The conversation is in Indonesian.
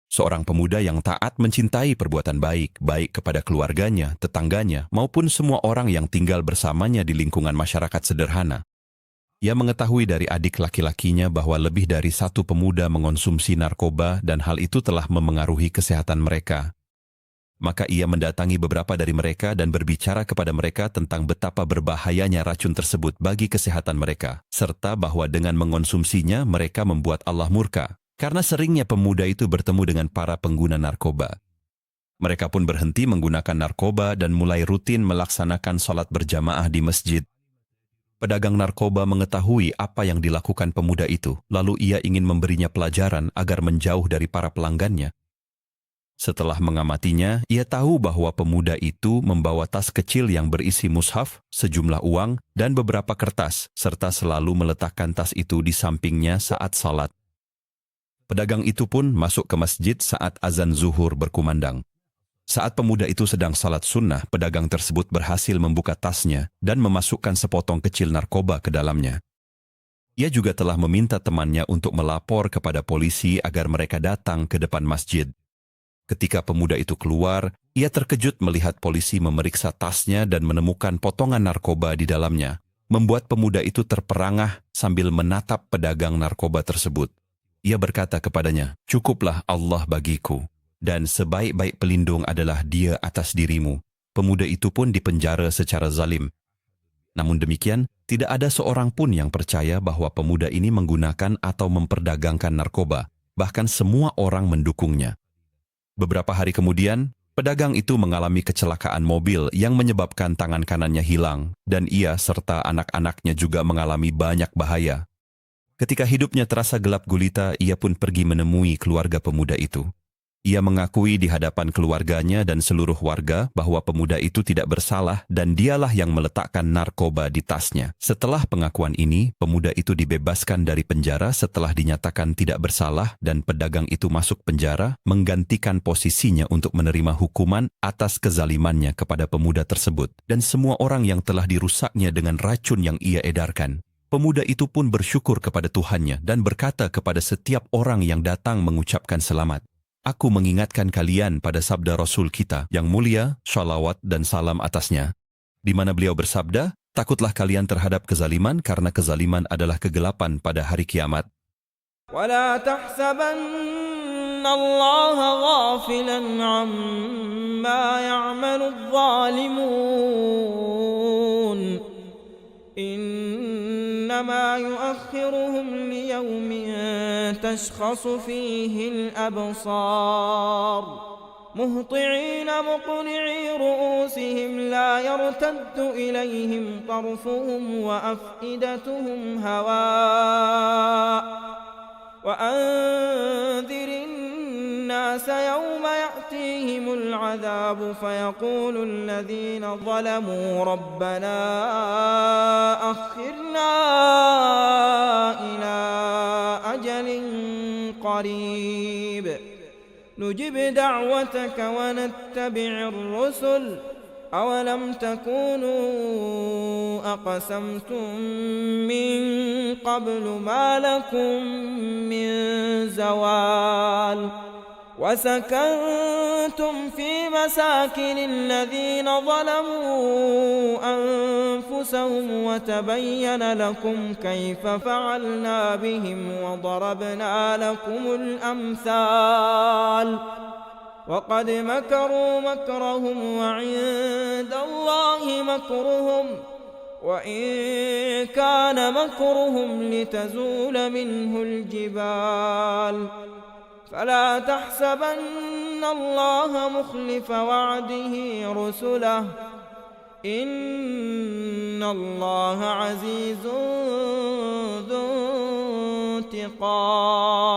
Seorang pemuda yang taat mencintai perbuatan baik, baik kepada keluarganya, tetangganya, maupun semua orang yang tinggal bersamanya di lingkungan masyarakat sederhana. Ia mengetahui dari adik laki-lakinya bahwa lebih dari satu pemuda mengonsumsi narkoba dan hal itu telah memengaruhi kesehatan mereka. Maka ia mendatangi beberapa dari mereka dan berbicara kepada mereka tentang betapa berbahayanya racun tersebut bagi kesehatan mereka, serta bahwa dengan mengonsumsinya mereka membuat Allah murka, karena seringnya pemuda itu bertemu dengan para pengguna narkoba. Mereka pun berhenti menggunakan narkoba dan mulai rutin melaksanakan sholat berjamaah di masjid. Pedagang narkoba mengetahui apa yang dilakukan pemuda itu, lalu ia ingin memberinya pelajaran agar menjauh dari para pelanggannya. Setelah mengamatinya, ia tahu bahwa pemuda itu membawa tas kecil yang berisi mushaf, sejumlah uang, dan beberapa kertas, serta selalu meletakkan tas itu di sampingnya saat salat. Pedagang itu pun masuk ke masjid saat azan zuhur berkumandang. Saat pemuda itu sedang salat sunnah, pedagang tersebut berhasil membuka tasnya dan memasukkan sepotong kecil narkoba ke dalamnya. Ia juga telah meminta temannya untuk melapor kepada polisi agar mereka datang ke depan masjid. Ketika pemuda itu keluar, ia terkejut melihat polisi memeriksa tasnya dan menemukan potongan narkoba di dalamnya, membuat pemuda itu terperangah sambil menatap pedagang narkoba tersebut. Ia berkata kepadanya, "Cukuplah Allah bagiku, dan sebaik-baik pelindung adalah Dia atas dirimu." Pemuda itu pun dipenjara secara zalim. Namun demikian, tidak ada seorang pun yang percaya bahwa pemuda ini menggunakan atau memperdagangkan narkoba, bahkan semua orang mendukungnya. Beberapa hari kemudian, pedagang itu mengalami kecelakaan mobil yang menyebabkan tangan kanannya hilang, dan ia serta anak-anaknya juga mengalami banyak bahaya. Ketika hidupnya terasa gelap gulita, ia pun pergi menemui keluarga pemuda itu. Ia mengakui di hadapan keluarganya dan seluruh warga bahwa pemuda itu tidak bersalah dan dialah yang meletakkan narkoba di tasnya. Setelah pengakuan ini, pemuda itu dibebaskan dari penjara setelah dinyatakan tidak bersalah dan pedagang itu masuk penjara menggantikan posisinya untuk menerima hukuman atas kezalimannya kepada pemuda tersebut dan semua orang yang telah dirusaknya dengan racun yang ia edarkan. Pemuda itu pun bersyukur kepada Tuhannya dan berkata kepada setiap orang yang datang mengucapkan selamat, "Aku mengingatkan kalian pada sabda Rasul kita yang mulia, shalawat dan salam atasnya, di mana beliau bersabda, takutlah kalian terhadap kezaliman karena kezaliman adalah kegelapan pada hari kiamat." ولا تحسبن الله غافلا عما يعمل الظالمون إنما يؤخرهم ليوم تشخص فيه الأبصار مهطعين مقنعي رؤوسهم لا يرتد إليهم طرفهم وأفئدتهم هواء وأنذر الناس يوم يأتيهم العذاب فيقول الذين ظلموا ربنا أخرنا إلى أجل قريب نجب دعوتك ونتبع الرسل أولم تكونوا أقسمتم من قبل ما لكم من زوال وسكنتم في مساكن الذين ظلموا أنفسهم وتبين لكم كيف فعلنا بهم وضربنا لكم الأمثال وقد مكروا مكرهم وعند الله مكرهم وإن كان مكرهم لتزول منه الجبال فلا تحسبن الله مخلف وعده رسله إن الله عزيز ذو انتقام